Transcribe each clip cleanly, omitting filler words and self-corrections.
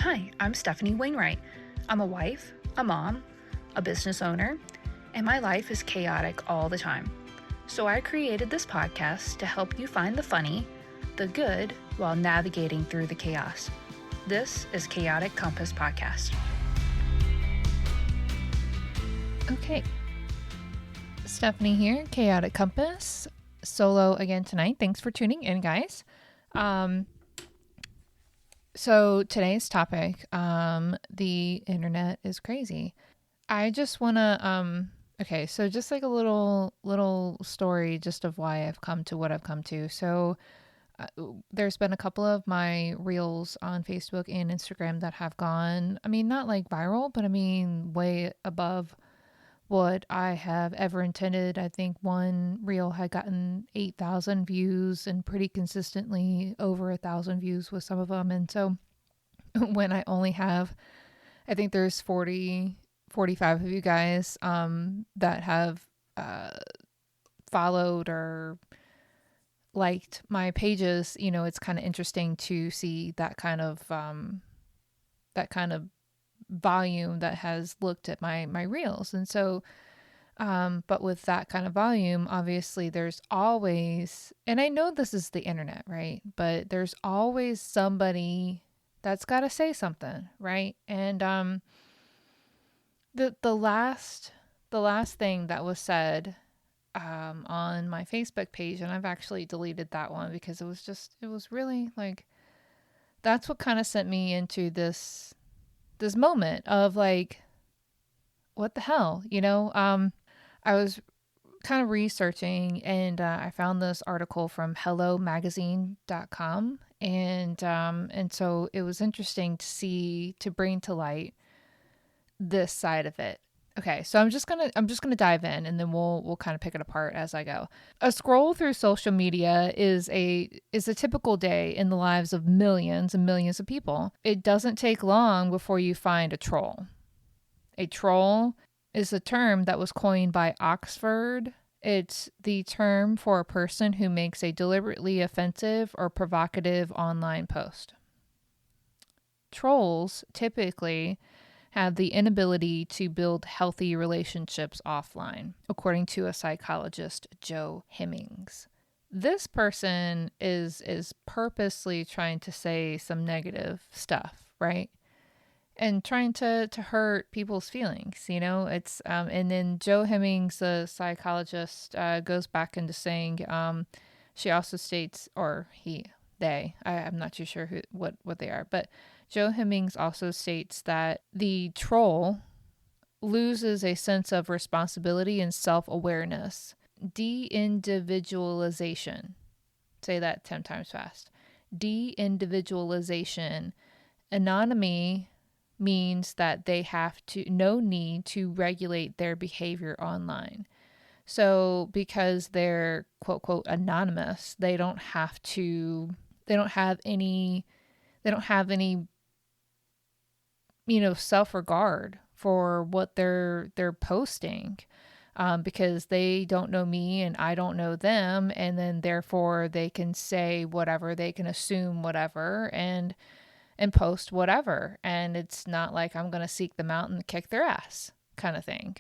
Hi, I'm Stefanie Wainwright. I'm a wife, a mom, a business owner, and my life is chaotic all the time. So I created this podcast to help you find the funny, the good, while navigating through the chaos. This is Chaotic Compass Podcast. Okay. Stefanie here, Chaotic Compass. Solo again tonight. Thanks for tuning in, guys. So today's topic, the internet is crazy. I just want to, okay, so just like a little story just of why I've come to what I've come to. So there's been a couple of my reels on Facebook and Instagram that have gone, not like viral, but way above what I have ever intended. I think one reel had gotten 8,000 views and pretty consistently over 1,000 views with some of them. And so when I only have, I think there's 45 of you guys that have followed or liked my pages, it's kind of interesting to see that kind of volume that has looked at my reels. And so but with that kind of volume, obviously there's always, and I know this is the internet, right, but there's always somebody that's got to say something, right? And the last thing that was said on my Facebook page, and I've actually deleted that one because it was really like, that's what kind of sent me into this moment of like, what the hell, I was kind of researching and I found this article from hellomagazine.com, and so it was interesting to bring to light this side of it. Okay, so I'm just gonna dive in, and then we'll kind of pick it apart as I go. A scroll through social media is a typical day in the lives of millions and millions of people. It doesn't take long before you find a troll. A troll is a term that was coined by Oxford. It's the term for a person who makes a deliberately offensive or provocative online post. Trolls typically have the inability to build healthy relationships offline, according to a psychologist, Joe Hemmings. This person is purposely trying to say some negative stuff, right? And trying to hurt people's feelings, it's, and then Joe Hemmings, the psychologist, goes back into saying, she also states, or I'm not too sure what they are, but Joe Hemmings also states that the troll loses a sense of responsibility and self-awareness. De-individualization. Say that 10 times fast. De-individualization. Anonymity means that they have no need to regulate their behavior online. So because they're quote quote anonymous, they don't have any self-regard for what they're posting, because they don't know me and I don't know them, and then therefore they can say whatever, they can assume whatever, and post whatever. And it's not like I'm going to seek them out and kick their ass kind of thing.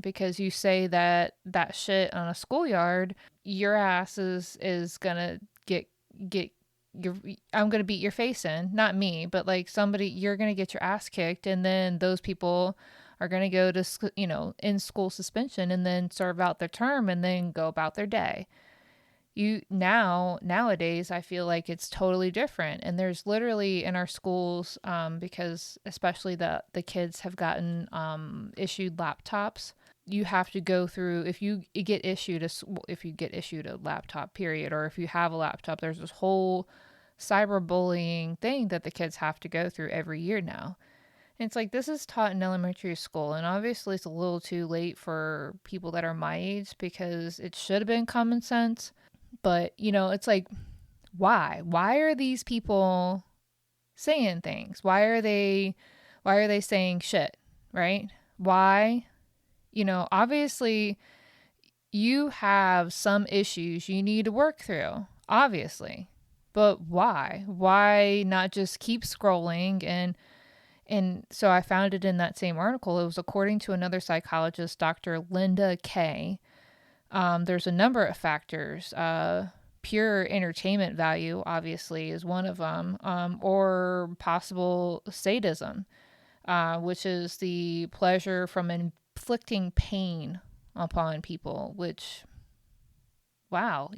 Because you say that shit on a schoolyard, your ass is going to get I'm going to beat your face in, not me, but like somebody, you're going to get your ass kicked. And then those people are going to go to, in school suspension and then serve out their term and then go about their day. Nowadays, I feel like it's totally different. And there's literally in our schools, because especially the kids have gotten issued laptops. You have to go through, if you get issued a laptop, period, or if you have a laptop, there's this whole cyberbullying thing that the kids have to go through every year now. And it's like, this is taught in elementary school, and obviously it's a little too late for people that are my age because it should have been common sense. But, it's like, why? Why are these people saying things? Why are they saying shit, right? Why? Obviously you have some issues you need to work through, obviously. But why? Why not just keep scrolling and And so I found it in that same article. It was according to another psychologist, Dr. Linda Kay. There's a number of factors. Pure entertainment value, obviously, is one of them, or possible sadism, which is the pleasure from inflicting pain upon people, which, wow,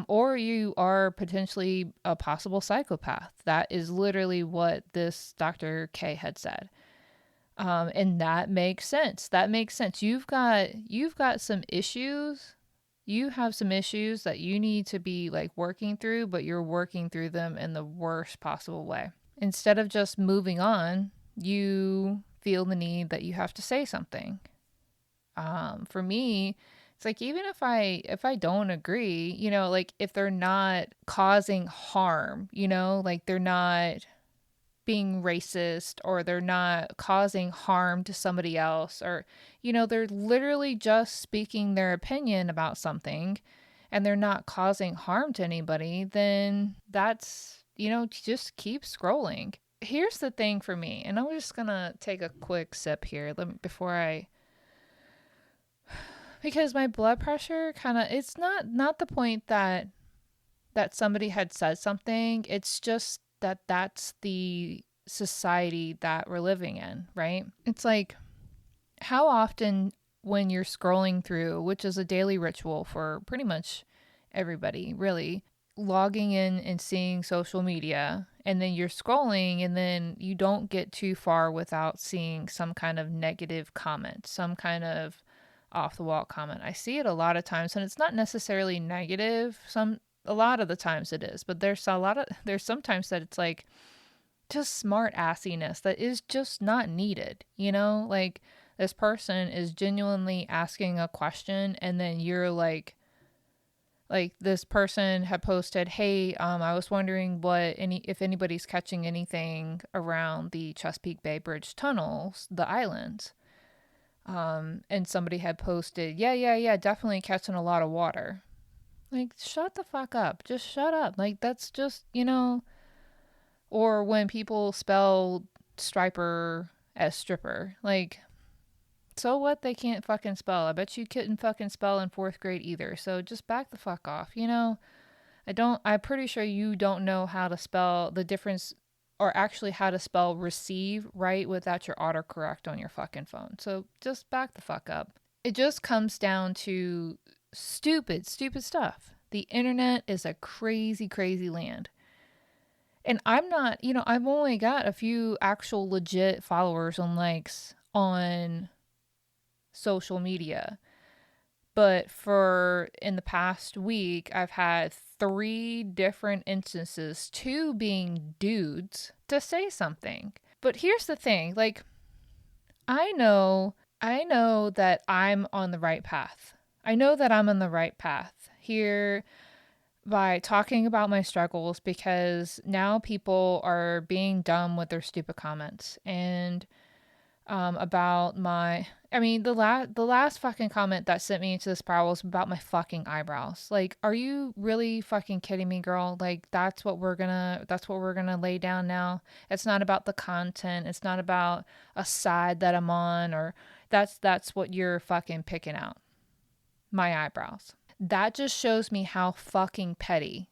or you are potentially a possible psychopath. That is literally what this Dr. K had said. And that makes sense. That makes sense. You've got some issues. You have some issues that you need to be like working through, but you're working through them in the worst possible way. Instead of just moving on, you feel the need that you have to say something. For me, it's like, even if I don't agree, like if they're not causing harm, like they're not being racist, or they're not causing harm to somebody else, or they're literally just speaking their opinion about something and they're not causing harm to anybody, then that's, just keep scrolling. Here's the thing for me, and I'm just gonna take a quick sip here before I, because my blood pressure kind of, it's not the point that somebody had said something. It's just that's the society that we're living in, right? It's like, how often when you're scrolling through, which is a daily ritual for pretty much everybody, really, logging in and seeing social media, and then you're scrolling, and then you don't get too far without seeing some kind of negative comment, some kind of off the wall comment. I see it a lot of times, and it's not necessarily negative. A lot of the times it is, but there's sometimes that it's like just smart assiness that is just not needed, like this person is genuinely asking a question, and then you're like this person had posted, hey, I was wondering if anybody's catching anything around the Chesapeake Bay Bridge tunnels, the islands. And somebody had posted, yeah, definitely catching a lot of water. Like, shut the fuck up. Just shut up. Like, that's just, or when people spell striper as stripper. Like, so what? They can't fucking spell. I bet you couldn't fucking spell in 4th grade either. So just back the fuck off, I'm pretty sure you don't know how to spell the difference, or actually how to spell receive right without your autocorrect on your fucking phone. So just back the fuck up. It just comes down to stupid stuff. The internet is a crazy, crazy land. And I'm not, I've only got a few actual legit followers and likes on social media. But in the past week, I've had 3 different instances, 2 being dudes, to say something. But here's the thing, like, I know that I'm on the right path. I know that I'm on the right path here by talking about my struggles, because now people are being dumb with their stupid comments. And about the last fucking comment that sent me into the spiral was about my fucking eyebrows. Like, are you really fucking kidding me, girl? Like, that's what we're gonna lay down now. It's not about the content. It's not about a side that I'm on, or that's what you're fucking picking out. My eyebrows. That just shows me how fucking petty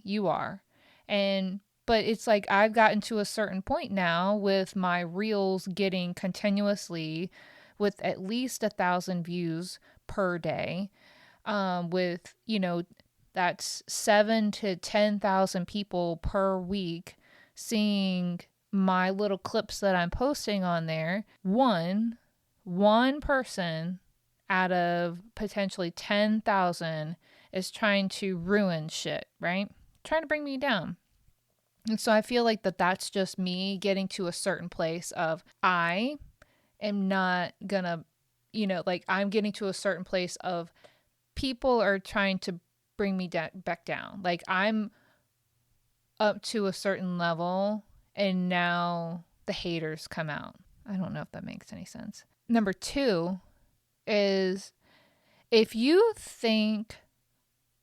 you are. But it's like, I've gotten to a certain point now with my reels getting continuously with at least 1,000 views per day. With, that's 7 to 10,000 people per week seeing my little clips that I'm posting on there. One person out of potentially 10,000 is trying to ruin shit, right? Trying to bring me down. And so I feel like that's just me getting to a certain place of, I am not gonna, I'm getting to a certain place of people are trying to bring me back down. Like, I'm up to a certain level and now the haters come out. I don't know if that makes any sense. Number 2 is, if you think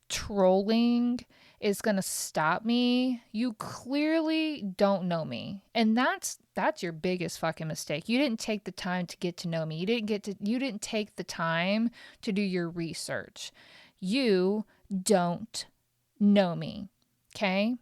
trolling is going to stop me, you clearly don't know me. And that's your biggest fucking mistake. You didn't take the time to get to know me. You didn't take the time to do your research. You don't know me. Okay?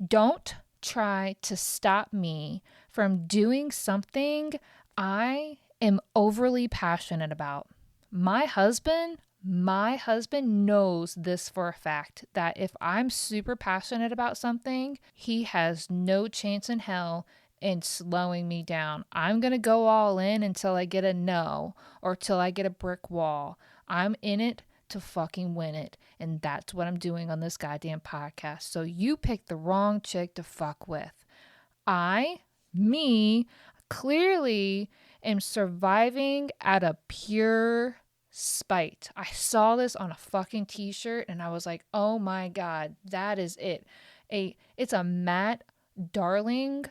Don't try to stop me from doing something I am overly passionate about. My husband knows this for a fact, that if I'm super passionate about something, he has no chance in hell in slowing me down. I'm going to go all in until I get a no or till I get a brick wall. I'm in it to fucking win it. And that's what I'm doing on this goddamn podcast. So you picked the wrong chick to fuck with. Me, clearly am surviving at a pure spite. I saw this on a fucking t-shirt and I was like, oh my God, that is it. It's a Matt Darling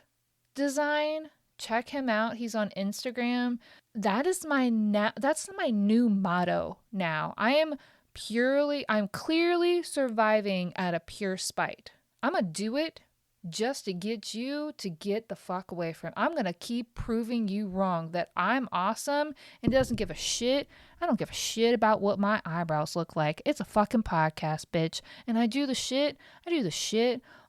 design. Check him out. He's on Instagram. That's my new motto now. I'm clearly surviving at a pure spite. I'm going to do it just to get you to get the fuck away from. I'm going to keep proving you wrong, that I'm awesome and doesn't give a shit. I don't give a shit about what my eyebrows look like. It's a fucking podcast, bitch. And I do the shit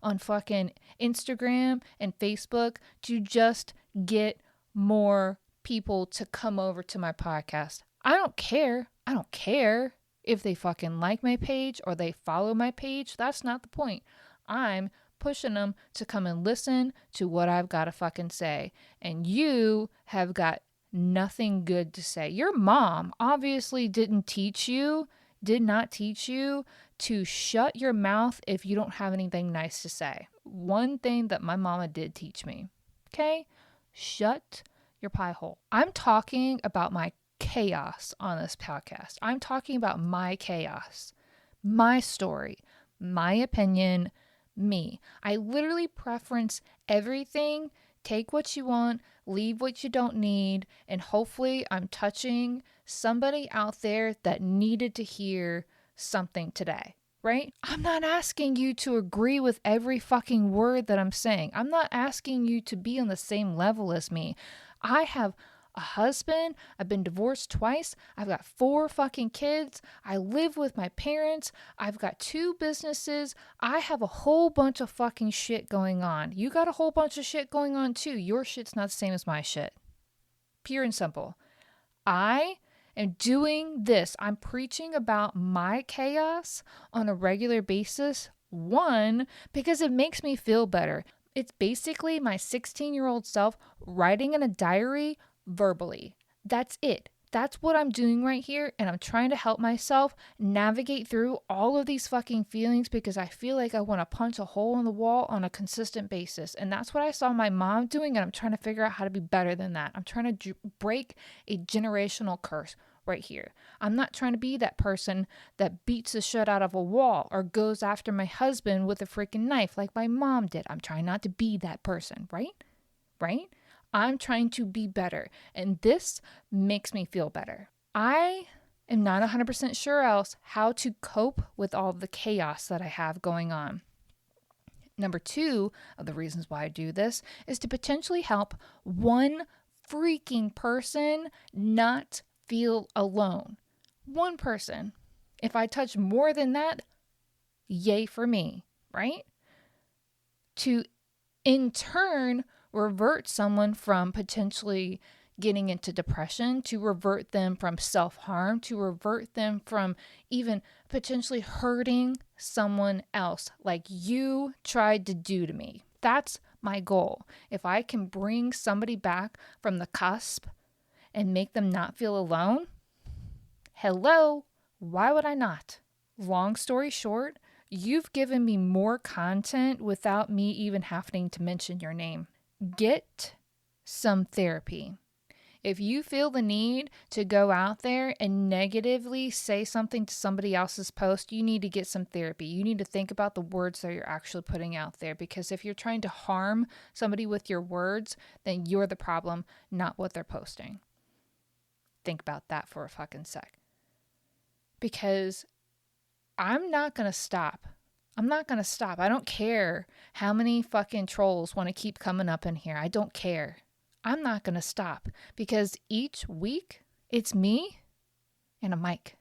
on fucking Instagram and Facebook to just get more people to come over to my podcast. I don't care if they fucking like my page or they follow my page. That's not the point. I'm pushing them to come and listen to what I've got to fucking say. And you have got nothing good to say. Your mom obviously did not teach you to shut your mouth if you don't have anything nice to say. One thing that my mama did teach me, okay? Shut your pie hole. I'm talking about my chaos on this podcast. I'm talking about my chaos, my story, my opinion, me. I literally preference everything. Take what you want, leave what you don't need, and hopefully I'm touching somebody out there that needed to hear something today, right? I'm not asking you to agree with every fucking word that I'm saying. I'm not asking you to be on the same level as me. I have a husband. I've been divorced twice. I've got 4 fucking kids. I live with my parents. I've got 2 businesses. I have a whole bunch of fucking shit going on. You got a whole bunch of shit going on too. Your shit's not the same as my shit. Pure and simple. I am doing this. I'm preaching about my chaos on a regular basis. 1, because it makes me feel better. It's basically my 16-year-old self writing in a diary verbally. That's it. That's what I'm doing right here. And I'm trying to help myself navigate through all of these fucking feelings because I feel like I want to punch a hole in the wall on a consistent basis. And that's what I saw my mom doing. And I'm trying to figure out how to be better than that. I'm trying to break a generational curse right here. I'm not trying to be that person that beats the shit out of a wall or goes after my husband with a freaking knife like my mom did. I'm trying not to be that person, right? Right? I'm trying to be better, and this makes me feel better. I am not 100% sure else how to cope with all the chaos that I have going on. Number 2 of the reasons why I do this is to potentially help one freaking person not feel alone. One person. If I touch more than that, yay for me, right? To in turn revert someone from potentially getting into depression, to revert them from self-harm, to revert them from even potentially hurting someone else like you tried to do to me. That's my goal. If I can bring somebody back from the cusp and make them not feel alone, hello, why would I not? Long story short, you've given me more content without me even having to mention your name. Get some therapy. If you feel the need to go out there and negatively say something to somebody else's post, you need to get some therapy. You need to think about the words that you're actually putting out there, because if you're trying to harm somebody with your words, then you're the problem, not what they're posting. Think about that for a fucking sec. Because I'm not going to stop. I'm not going to stop. I don't care how many fucking trolls want to keep coming up in here. I don't care. I'm not going to stop because each week it's me and a mic.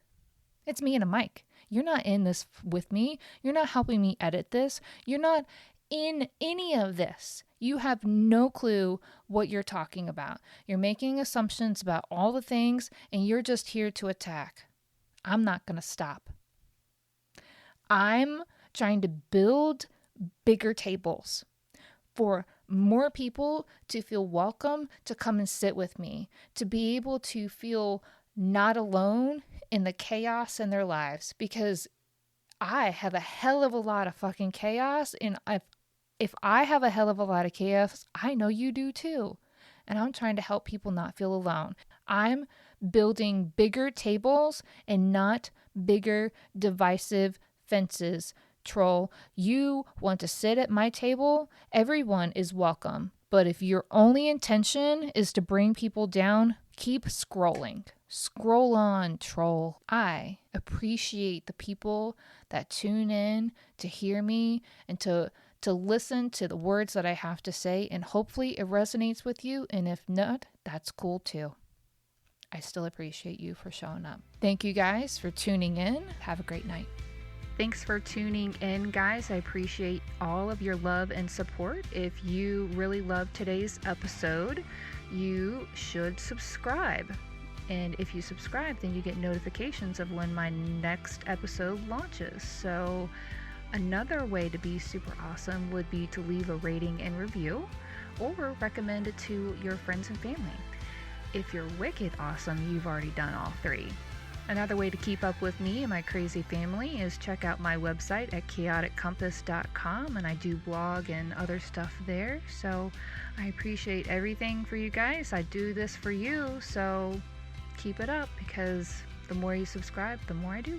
It's me and a mic. You're not in this with me. You're not helping me edit this. You're not in any of this. You have no clue what you're talking about. You're making assumptions about all the things and you're just here to attack. I'm not going to stop. I'm trying to build bigger tables for more people to feel welcome to come and sit with me, to be able to feel not alone in the chaos in their lives, because I have a hell of a lot of fucking chaos, and if I have a hell of a lot of chaos, I know you do too. And I'm trying to help people not feel alone. I'm building bigger tables and not bigger divisive fences. Troll, you want to sit at my table? Everyone is welcome. But if your only intention is to bring people down, keep scrolling. Scroll on, troll. I appreciate the people that tune in to hear me and to listen to the words that I have to say, and hopefully it resonates with you. And if not, that's cool too. I still appreciate you for showing up. Thank you guys for tuning in. Have a great night. Thanks for tuning in, guys. I appreciate all of your love and support. If you really loved today's episode, you should subscribe. And if you subscribe, then you get notifications of when my next episode launches. So another way to be super awesome would be to leave a rating and review or recommend it to your friends and family. If you're wicked awesome, you've already done all three. Another way to keep up with me and my crazy family is check out my website at chaoticcompass.com, and I do blog and other stuff there. So I appreciate everything for you guys. I do this for you, so keep it up, because the more you subscribe, the more I do.